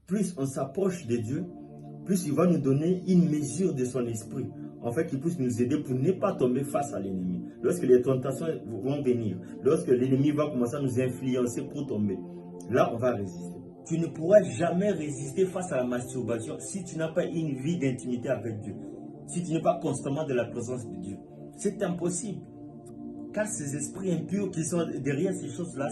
plus on s'approche de Dieu, plus il va nous donner une mesure de son esprit. En fait, qui puisse nous aider pour ne pas tomber face à l'ennemi. Lorsque les tentations vont venir, lorsque l'ennemi va commencer à nous influencer pour tomber, là, on va résister. Tu ne pourras jamais résister face à la masturbation si tu n'as pas une vie d'intimité avec Dieu. Si tu n'es pas constamment dans la présence de Dieu. C'est impossible. Car ces esprits impurs qui sont derrière ces choses-là,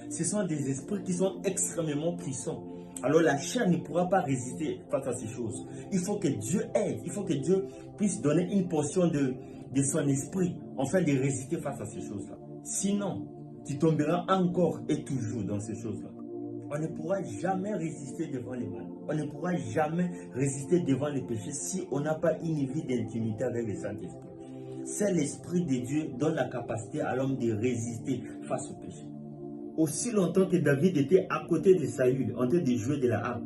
ce sont des esprits qui sont extrêmement puissants. Alors la chair ne pourra pas résister face à ces choses. Il faut que Dieu aide, il faut que Dieu puisse donner une portion de son esprit, afin de résister face à ces choses-là. Sinon, tu tomberas encore et toujours dans ces choses-là. On ne pourra jamais résister devant les mal. On ne pourra jamais résister devant les péchés si on n'a pas une vie d'intimité avec le Saint-Esprit. C'est l'Esprit de Dieu qui donne la capacité à l'homme de résister face au péché. Aussi longtemps que David était à côté de Saül, en train de jouer de la harpe,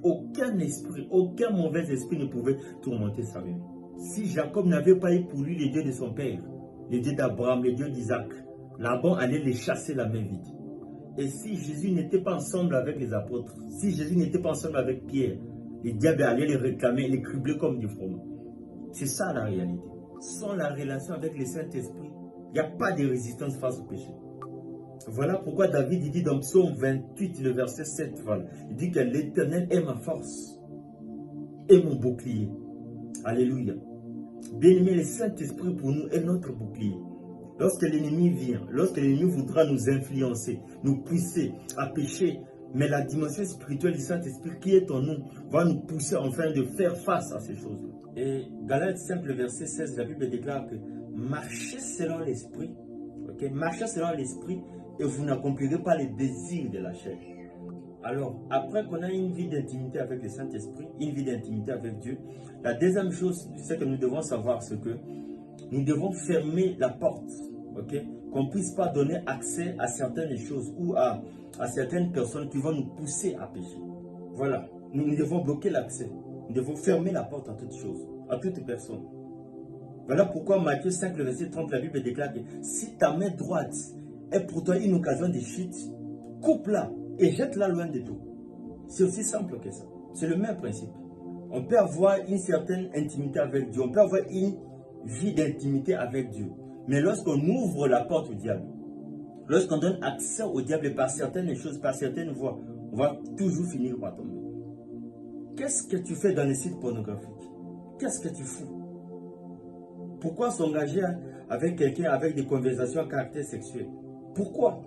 aucun esprit, aucun mauvais esprit ne pouvait tourmenter Saül. Si Jacob n'avait pas eu pour lui les dieux de son père, les dieux d'Abraham, les dieux d'Isaac, Laban allait les chasser la main vide. Et si Jésus n'était pas ensemble avec les apôtres, si Jésus n'était pas ensemble avec Pierre, les diables allaient les réclamer, les cribler comme du froment. C'est ça la réalité. Sans la relation avec le Saint-Esprit, il n'y a pas de résistance face au péché. Voilà pourquoi David dit dans Psaume 28, le verset 7, voilà, il dit que l'Éternel est ma force et mon bouclier. Alléluia. Bien-aimé, le Saint-Esprit pour nous est notre bouclier. Lorsque l'ennemi vient, lorsque l'ennemi voudra nous influencer, nous pousser à pécher, mais la dimension spirituelle du Saint-Esprit qui est en nous va nous pousser enfin de faire face à ces choses-là. Et Galates 5, le verset 16, la Bible déclare que marchez selon l'Esprit, okay? Marchez selon l'Esprit et vous n'accomplirez pas les désirs de la chair. Alors, après qu'on a une vie d'intimité avec le Saint-Esprit, une vie d'intimité avec Dieu, la deuxième chose, c'est que nous devons savoir ce que nous devons fermer la porte, okay? Qu'on ne puisse pas donner accès à certaines choses ou à certaines personnes qui vont nous pousser à pécher. Voilà, nous devons bloquer l'accès. Nous devons fermer la porte à toutes choses, à toute personne. Voilà pourquoi Matthieu 5, le verset 30, la Bible déclare que si ta main droite est pour toi une occasion de chute, coupe-la et jette-la loin de toi. C'est aussi simple que ça. C'est le même principe. On peut avoir une certaine intimité avec Dieu, on peut avoir une vie d'intimité avec Dieu. Mais lorsqu'on ouvre la porte au diable, lorsqu'on donne accès au diable par certaines choses, par certaines voies, on va toujours finir par tomber. Qu'est-ce que tu fais dans les sites pornographiques? Qu'est-ce que tu fous? Pourquoi s'engager avec quelqu'un avec des conversations à caractère sexuel? Pourquoi?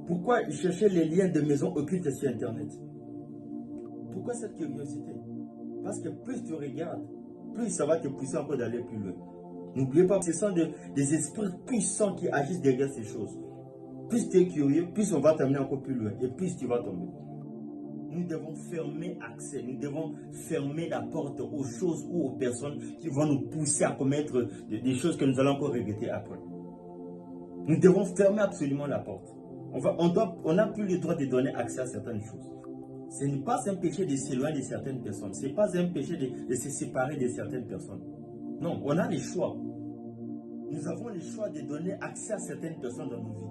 Pourquoi chercher les liens de maisons occultes sur Internet? Pourquoi cette curiosité? Parce que plus tu regardes, plus ça va te pousser encore d'aller plus loin. N'oubliez pas, ce sont des esprits puissants qui agissent derrière ces choses. Plus tu es curieux, plus on va t'amener encore plus loin et plus tu vas tomber. Nous devons fermer accès, nous devons fermer la porte aux choses ou aux personnes qui vont nous pousser à commettre des choses que nous allons encore regretter après. Nous devons fermer absolument la porte. On n'a plus le droit de donner accès à certaines choses. Ce n'est pas un péché de s'éloigner de certaines personnes. Ce n'est pas un péché de se séparer de certaines personnes. Non, on a les choix. Nous avons le choix de donner accès à certaines personnes dans nos vies.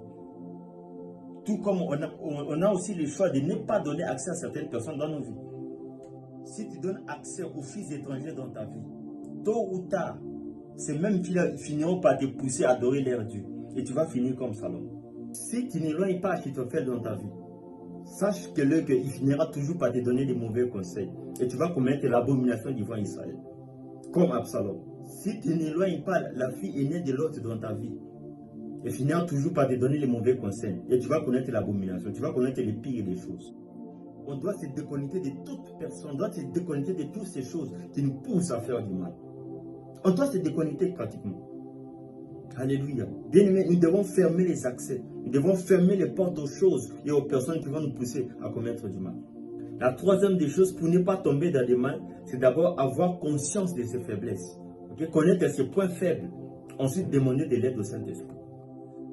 Tout comme on a aussi le choix de ne pas donner accès à certaines personnes dans nos vies. Si tu donnes accès aux fils étrangers dans ta vie, tôt ou tard, ces mêmes filles finiront par te pousser à adorer leur Dieu. Et tu vas finir comme Salomon. Si tu n'éloignes pas Achitophel dans ta vie, sache que il finira toujours par te donner des mauvais conseils. Et tu vas commettre l'abomination devant Israël. Comme Absalom. Si tu n'éloignes pas la fille aînée de l'autre dans ta vie, elle finira toujours par te donner les mauvais conseils. Et tu vas connaître l'abomination. Tu vas connaître les pires des choses. On doit se déconnecter de toute personne. On doit se déconnecter de toutes ces choses qui nous poussent à faire du mal. On doit se déconnecter pratiquement. Alléluia. Bien-aimés, nous devons fermer les accès. Nous devons fermer les portes aux choses et aux personnes qui vont nous pousser à commettre du mal. La troisième des choses, pour ne pas tomber dans le mal, c'est d'abord avoir conscience de ses faiblesses. Okay? Connaître ses points faibles. Ensuite, demander de l'aide au Saint-Esprit.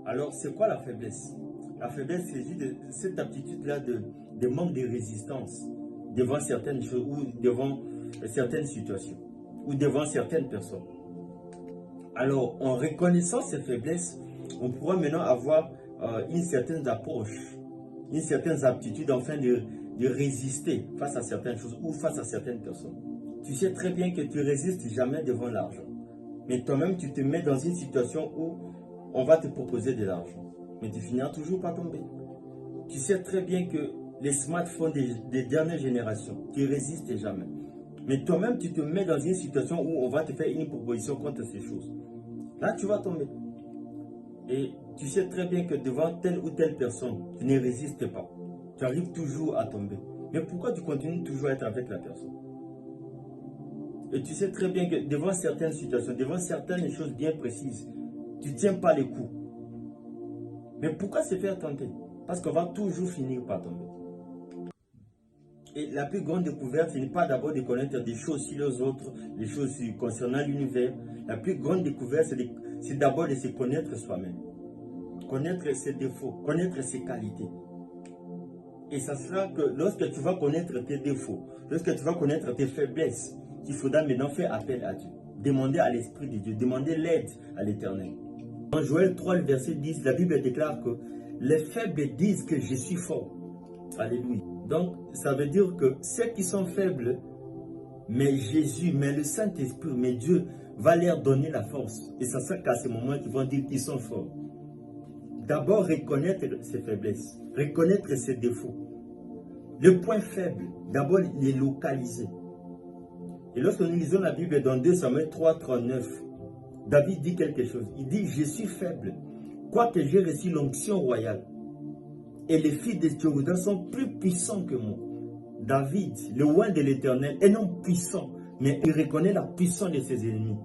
Alors, c'est quoi la faiblesse? La faiblesse, c'est juste cette aptitude-là de manque de résistance devant certaines choses ou devant certaines situations ou devant certaines personnes. Alors, en reconnaissant ces faiblesses, on pourra maintenant avoir une certaine approche, une certaine aptitude, enfin, de résister face à certaines choses ou face à certaines personnes. Tu sais très bien que tu ne résistes jamais devant l'argent. Mais toi-même, tu te mets dans une situation où on va te proposer de l'argent. Mais tu finiras toujours par tomber. Tu sais très bien que les smartphones des dernières générations, tu ne résistes jamais. Mais toi-même, tu te mets dans une situation où on va te faire une proposition contre ces choses. Là, tu vas tomber. Et tu sais très bien que devant telle ou telle personne, tu ne résistes pas. Tu arrives toujours à tomber. Mais pourquoi tu continues toujours à être avec la personne? Et tu sais très bien que devant certaines situations, devant certaines choses bien précises, tu ne tiens pas les coups. Mais pourquoi se faire tenter? Parce qu'on va toujours finir par tomber. Et la plus grande découverte, ce n'est pas d'abord de connaître des choses sur les autres, des choses concernant l'univers. La plus grande découverte, c'est d'abord de se connaître soi-même. Connaître ses défauts, connaître ses qualités. Et ça sera que lorsque tu vas connaître tes défauts, lorsque tu vas connaître tes faiblesses, il faudra maintenant faire appel à Dieu. Demander à l'Esprit de Dieu, demander l'aide à l'Éternel. Dans Joël 3, le verset 10, la Bible déclare que les faibles disent que je suis fort. Alléluia. Donc, ça veut dire que ceux qui sont faibles, mais Jésus, mais le Saint-Esprit, mais Dieu va leur donner la force. Et ça sera qu'à ce moment qu'ils vont dire qu'ils sont forts. D'abord, reconnaître ses faiblesses, reconnaître ses défauts. Le point faible, d'abord les localiser. Et lorsque nous lisons la Bible dans 2 Samuel 3, 39, David dit quelque chose. Il dit, je suis faible, quoique j'ai reçu l'onction royale. Et les fils de Théoda sont plus puissants que moi. David, le roi de l'Éternel, est non puissant, mais il reconnaît la puissance de ses ennemis.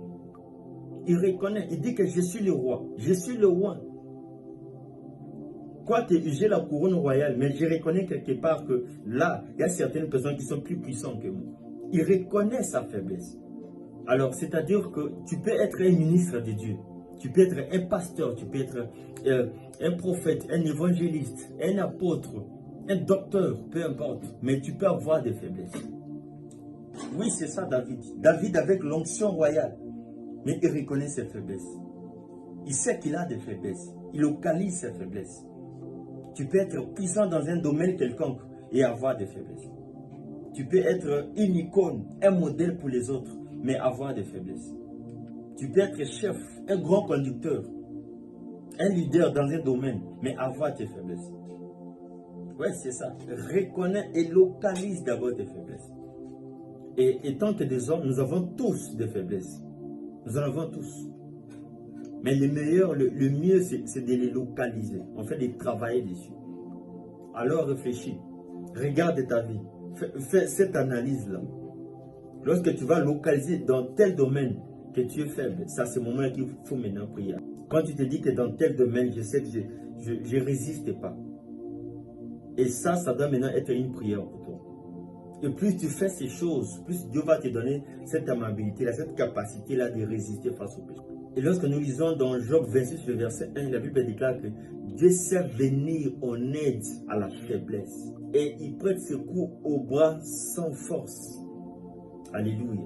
Il reconnaît, il dit que je suis le roi, je suis le roi. Quoique j'ai la couronne royale, mais je reconnais quelque part que là, il y a certaines personnes qui sont plus puissantes que moi. Il reconnaît sa faiblesse. Alors, c'est-à-dire que tu peux être un ministre de Dieu. Tu peux être un pasteur, tu peux être un prophète, un évangéliste, un apôtre, un docteur, peu importe. Mais tu peux avoir des faiblesses. Oui, c'est ça David. David avec l'onction royale. Mais il reconnaît ses faiblesses. Il sait qu'il a des faiblesses. Il localise ses faiblesses. Tu peux être puissant dans un domaine quelconque et avoir des faiblesses. Tu peux être une icône, un modèle pour les autres, mais avoir des faiblesses. Tu peux être chef, un grand conducteur, un leader dans un domaine, mais avoir tes faiblesses. Oui, c'est ça. Reconnais et localise d'abord tes faiblesses. Et tant que des hommes, nous avons tous des faiblesses. Nous en avons tous. Mais le meilleur, le mieux, c'est de les localiser. En fait, de travailler dessus. Alors réfléchis. Regarde ta vie. Fais cette analyse-là. Lorsque tu vas localiser dans tel domaine que tu es faible, c'est à ce moment-là qu'il faut maintenant prier. Quand tu te dis que dans tel domaine, je sais que je ne résiste pas. Et ça doit maintenant être une prière pour toi. Et plus tu fais ces choses, plus Dieu va te donner cette amabilité-là, cette capacité-là de résister face au péché. Et lorsque nous lisons dans Job 26, le verset 1, la Bible déclare que Dieu sait venir en aide à la faiblesse. Et il prête secours aux bras sans force. Alléluia.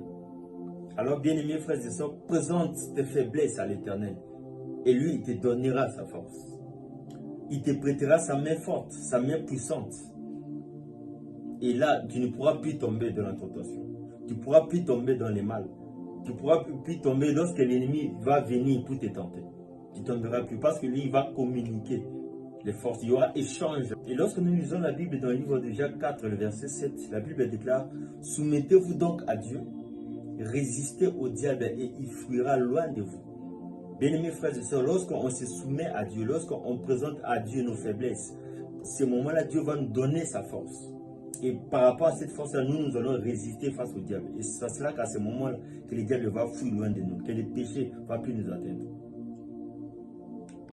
Alors, bien-aimés frères et sœurs, présente tes faiblesses à l'Éternel. Et lui, il te donnera sa force. Il te prêtera sa main forte, sa main puissante. Et là, tu ne pourras plus tomber dans la tentation. Tu ne pourras plus tomber dans les mal. Tu ne pourras plus tomber lorsque l'ennemi va venir pour te tenter. Tu ne tomberas plus parce que lui, il va communiquer les forces. Il y aura échange. Et lorsque nous lisons la Bible dans le livre de Jacques 4, le verset 7, la Bible déclare, soumettez-vous donc à Dieu, résistez au diable et il fuira loin de vous. Bien-aimés frères et sœurs, lorsqu'on se soumet à Dieu, lorsqu'on présente à Dieu nos faiblesses, ce moment-là, Dieu va nous donner sa force. Et par rapport à cette force-là, nous allons résister face au diable. Et c'est cela qu'à ce moment-là, que le diable va fuir loin de nous, que le péché ne va plus nous atteindre.